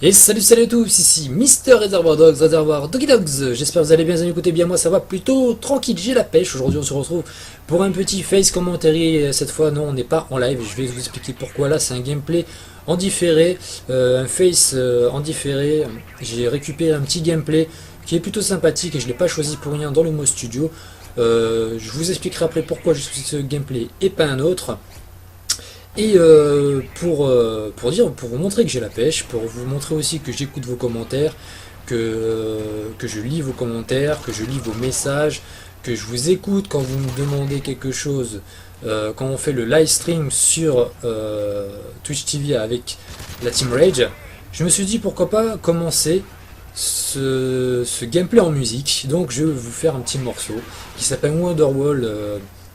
Et salut à tous, ici Mister Reservoir Dogs, Reservoir Doggy Dogs. J'espère que vous allez bien, écoutez bien, moi ça va plutôt tranquille, j'ai la pêche. Aujourd'hui on se retrouve pour un petit face commentary. Cette fois non, on n'est pas en live, je vais vous expliquer pourquoi. Là c'est un gameplay en différé, un face en différé. J'ai récupéré un petit gameplay qui est plutôt sympathique et je ne l'ai pas choisi pour rien dans le mode studio. Je vous expliquerai après pourquoi j'ai choisi ce gameplay et pas un autre. Et pour vous montrer que j'ai la pêche, pour vous montrer aussi que j'écoute vos commentaires, que je lis vos commentaires, que je lis vos messages, que je vous écoute quand vous me demandez quelque chose, quand on fait le live stream sur Twitch TV avec la Team Rage, je me suis dit pourquoi pas commencer ce gameplay en musique. Donc je vais vous faire un petit morceau qui s'appelle Wonderwall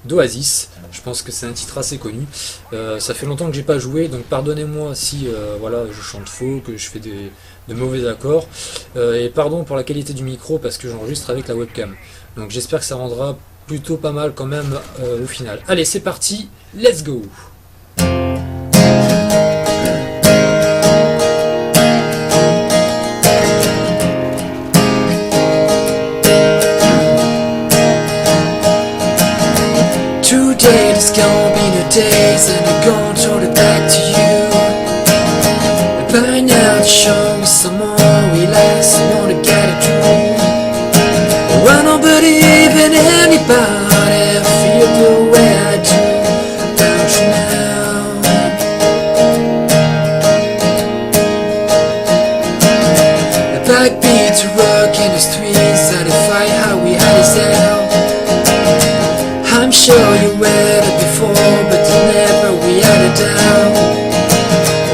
d'Oasis. Je pense que c'est un titre assez connu. Ça fait longtemps que j'ai pas joué, donc pardonnez-moi si voilà, je chante faux, que je fais de mauvais accords. Et pardon pour la qualité du micro parce que j'enregistre avec la webcam. Donc j'espère que ça rendra plutôt pas mal quand même au final. Allez, c'est parti, let's go! Today there's gonna be no days and I'm gonna throw it back to you. By now to show me some more relax, I wanna get it through. I don't believe in anybody, I feel the way I do about you now. The backbeat to rock in the streets, satisfy how we had it out. I'm sure you read it before, but never we had a doubt.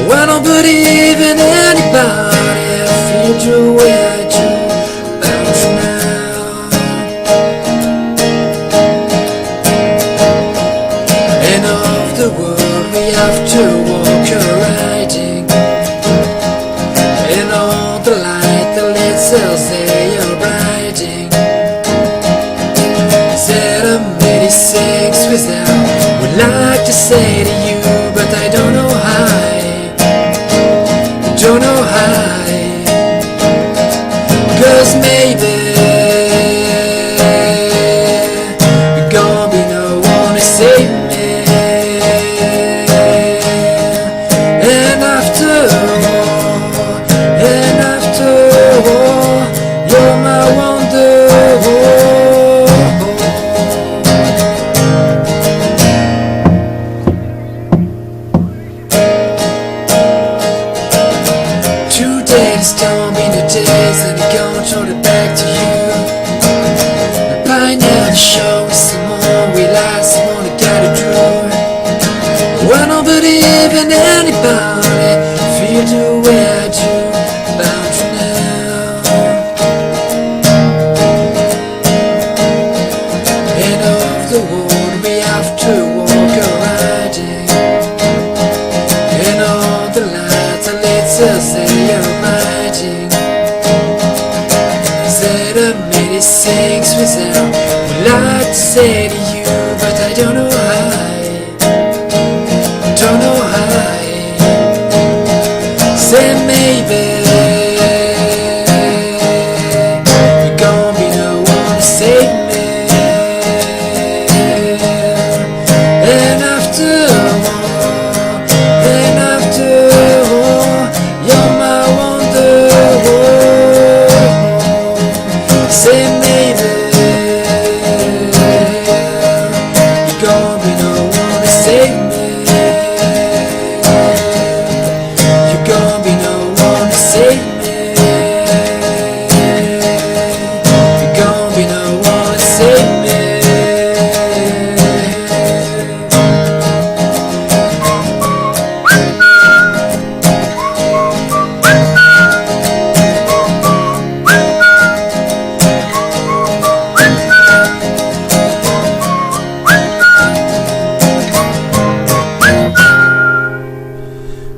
Oh, I don't believe in anybody, I feel the way I do about you now. And of the world we have to walk a riding, and all the light that leads us they are riding. Said I'm 86 without, would like to say to you, but I don't know how. Don't know how. Cause maybe you're gonna be no one to save me. And after all, you're my wonder. Today's gonna be the days and I'm gonna throw it back to you. By now the show is some more relax, I wanna get it through. I don't believe in anybody, feel the way I do about you now. And of the world we have to walk a riding, and all the lights that leads us they are riding. Said I'm 86 without, would like to say to you, but I don't know how. Don't know how. Say maybe you're gonna be the one to save me. And after all, you're my wonder. Say maybe you're gonna be the one to save me. You're gonna be the one to save me. You're gonna be the one to save me.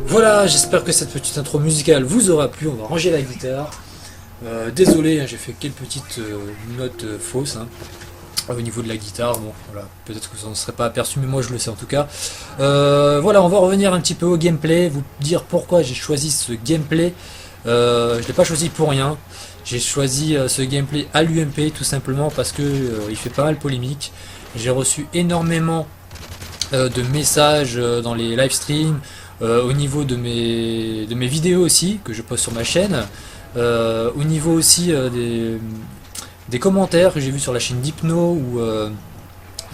Voilà, j'espère que cette petite intro musicale vous aura plu. On va ranger la guitare. Désolé, hein, j'ai fait quelques petites notes fausses hein, au niveau de la guitare. Bon, voilà, peut-être que ça ne serait pas aperçu, mais moi je le sais en tout cas. Voilà, on va revenir un petit peu au gameplay, vous dire pourquoi j'ai choisi ce gameplay. Je l'ai pas choisi pour rien. J'ai choisi ce gameplay à l'UMP tout simplement parce que il fait pas mal polémique. J'ai reçu énormément de messages dans les live streams, au niveau de mes vidéos aussi que je poste sur ma chaîne, au niveau aussi des commentaires que j'ai vus sur la chaîne d'Hypno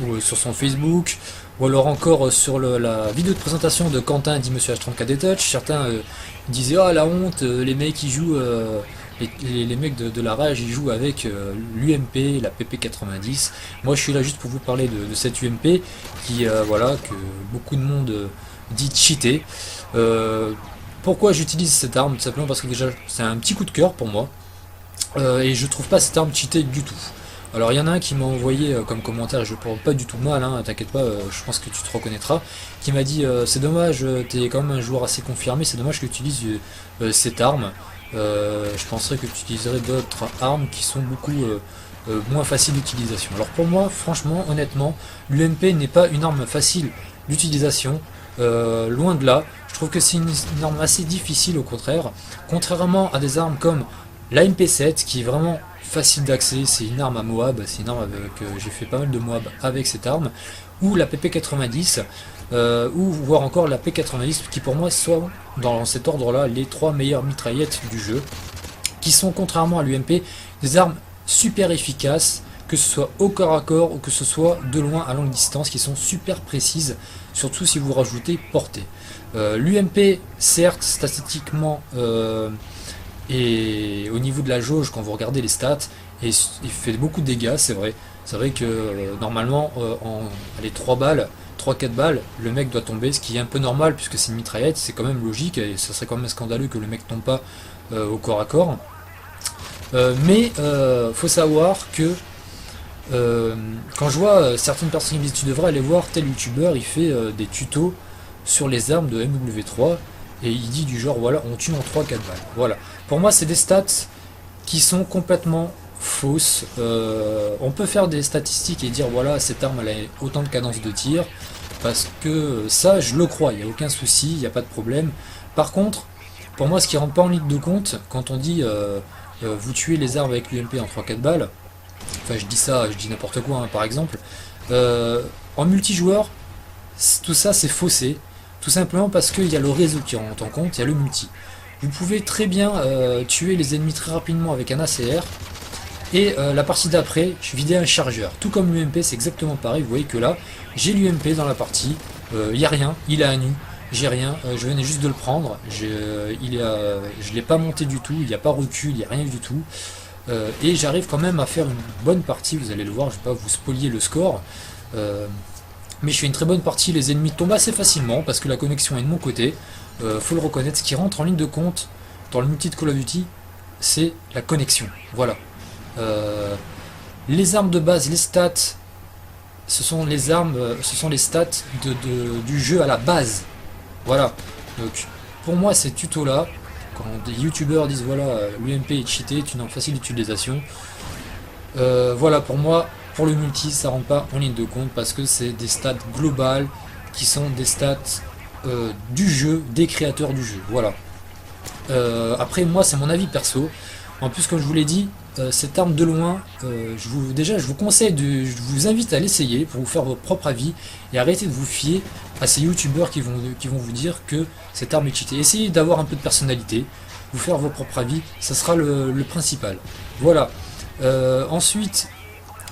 ou sur son Facebook, ou alors encore sur la vidéo de présentation de Quentin dit Monsieur H34 Touch. Certains disaient ah la honte, les mecs qui jouent, les mecs de la rage ils jouent avec l'UMP, la PP90. Moi je suis là juste pour vous parler de cette UMP qui voilà, que beaucoup de monde dit cheater. Pourquoi j'utilise cette arme? Tout simplement parce que déjà c'est un petit coup de cœur pour moi, et je trouve pas cette arme cheatée du tout. Alors il y en a un qui m'a envoyé comme commentaire, et je ne prends pas du tout mal, hein, t'inquiète pas, je pense que tu te reconnaîtras, qui m'a dit c'est dommage, t'es quand même un joueur assez confirmé, c'est dommage que tu utilises cette arme. Je penserais que tu utiliserais d'autres armes qui sont beaucoup moins faciles d'utilisation. Alors pour moi, franchement, honnêtement, l'UMP n'est pas une arme facile d'utilisation, loin de là. Je trouve que c'est une arme assez difficile au contraire, contrairement à des armes comme la MP7 qui est vraiment facile d'accès, c'est une arme à Moab, c'est une arme avec, j'ai fait pas mal de Moab avec cette arme, ou la PP90, ou voire encore la P90 qui pour moi sont dans cet ordre là les 3 meilleures mitraillettes du jeu, qui sont contrairement à l'UMP des armes super efficaces, que ce soit au corps à corps ou que ce soit de loin à longue distance, qui sont super précises, surtout si vous rajoutez portée. L'UMP certes statistiquement et au niveau de la jauge, quand vous regardez les stats, et il fait beaucoup de dégâts, c'est vrai. C'est vrai que normalement, en les 3 balles, 3-4 balles, le mec doit tomber, ce qui est un peu normal puisque c'est une mitraillette, c'est quand même logique, et ça serait quand même scandaleux que le mec tombe pas au corps à corps. Mais faut savoir que quand je vois certaines personnes qui me disent tu devrais aller voir tel youtubeur, il fait des tutos sur les armes de MW3, et il dit du genre voilà on tue en 3-4 balles. Voilà. Pour moi c'est des stats qui sont complètement fausses. On peut faire des statistiques et dire voilà cette arme elle a autant de cadence de tir, parce que ça je le crois, il n'y a aucun souci, il n'y a pas de problème. Par contre, pour moi ce qui rentre pas en ligne de compte quand on dit vous tuez les armes avec l'UMP en 3-4 balles, enfin je dis ça, je dis n'importe quoi hein, par exemple, en multijoueur tout ça c'est faussé. Tout simplement parce qu'il y a le réseau qui rentre en compte, il y a le multi. Vous pouvez très bien tuer les ennemis très rapidement avec un ACR, et la partie d'après, je vidais un chargeur. Tout comme l'UMP, c'est exactement pareil. Vous voyez que là, j'ai l'UMP dans la partie, il n'y a rien, il est à nu, j'ai rien, je venais juste de le prendre, je ne l'ai pas monté du tout, il n'y a pas recul, il n'y a rien du tout. Et j'arrive quand même à faire une bonne partie, vous allez le voir, je ne vais pas vous spolier le score. Mais je fais une très bonne partie, les ennemis tombent assez facilement parce que la connexion est de mon côté, faut le reconnaître. Ce qui rentre en ligne de compte dans le multi de Call of Duty, c'est la connexion. Voilà. Les armes de base, les stats, ce sont les armes, ce sont les stats du jeu à la base. Voilà. Donc pour moi ces tutos là, quand des youtubeurs disent voilà l'UMP est cheaté, c'est une arme facile d'utilisation, voilà pour moi. Pour le multi, ça rentre pas en ligne de compte parce que c'est des stats globales qui sont des stats du jeu, des créateurs du jeu. Voilà. Après, moi, c'est mon avis perso. En plus, comme je vous l'ai dit, cette arme de loin, je vous conseille, je vous invite à l'essayer pour vous faire votre propre avis et arrêter de vous fier à ces youtubeurs qui vont vous dire que cette arme est cheatée. Essayez d'avoir un peu de personnalité, vous faire vos propres avis, ça sera le principal. Voilà. Ensuite,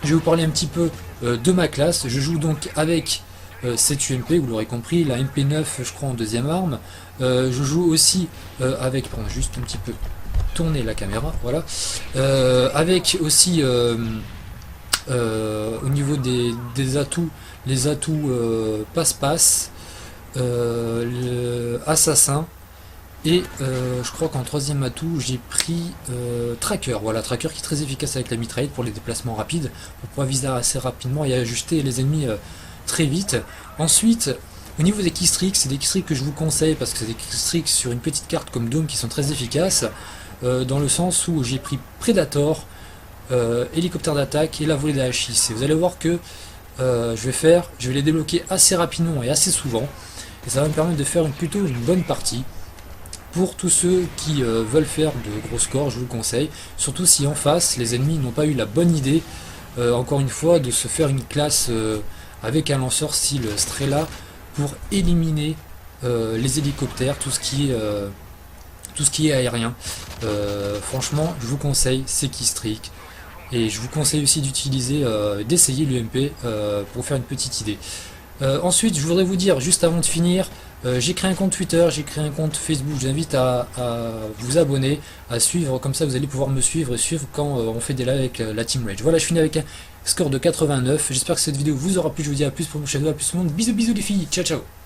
je vais vous parler un petit peu de ma classe. Je joue donc avec cette UMP, vous l'aurez compris, la MP9 je crois en deuxième arme. Je joue aussi avec, pardon, juste un petit peu tourner la caméra, voilà. Avec aussi au niveau des atouts, les atouts passe-passe, assassin. Et je crois qu'en troisième atout, j'ai pris Tracker. Voilà, Tracker qui est très efficace avec la mitraillette pour les déplacements rapides, pour pouvoir viser assez rapidement et ajuster les ennemis très vite. Ensuite, au niveau des killstreaks, c'est des killstreaks que je vous conseille parce que c'est des killstreaks sur une petite carte comme Dome qui sont très efficaces, dans le sens où j'ai pris Predator, hélicoptère d'attaque et la volée d'AH6. Et vous allez voir que je vais les débloquer assez rapidement et assez souvent. Et ça va me permettre de faire plutôt une bonne partie. pour tous ceux qui veulent faire de gros scores, je vous le conseille. Surtout si en face, les ennemis n'ont pas eu la bonne idée, encore une fois, de se faire une classe avec un lanceur style Strela pour éliminer les hélicoptères, tout ce qui est aérien. Franchement, je vous conseille, c'est Keystrike. Et je vous conseille aussi d'essayer l'UMP pour faire une petite idée. Ensuite, je voudrais vous dire, juste avant de finir, j'ai créé un compte Twitter, j'ai créé un compte Facebook, je vous invite à vous abonner, à suivre, comme ça vous allez pouvoir me suivre et suivre quand on fait des lives avec la Team Rage. Voilà, je finis avec un score de 89, j'espère que cette vidéo vous aura plu, je vous dis à plus pour une prochaine vidéo, à plus tout le monde, bisous bisous les filles, ciao ciao.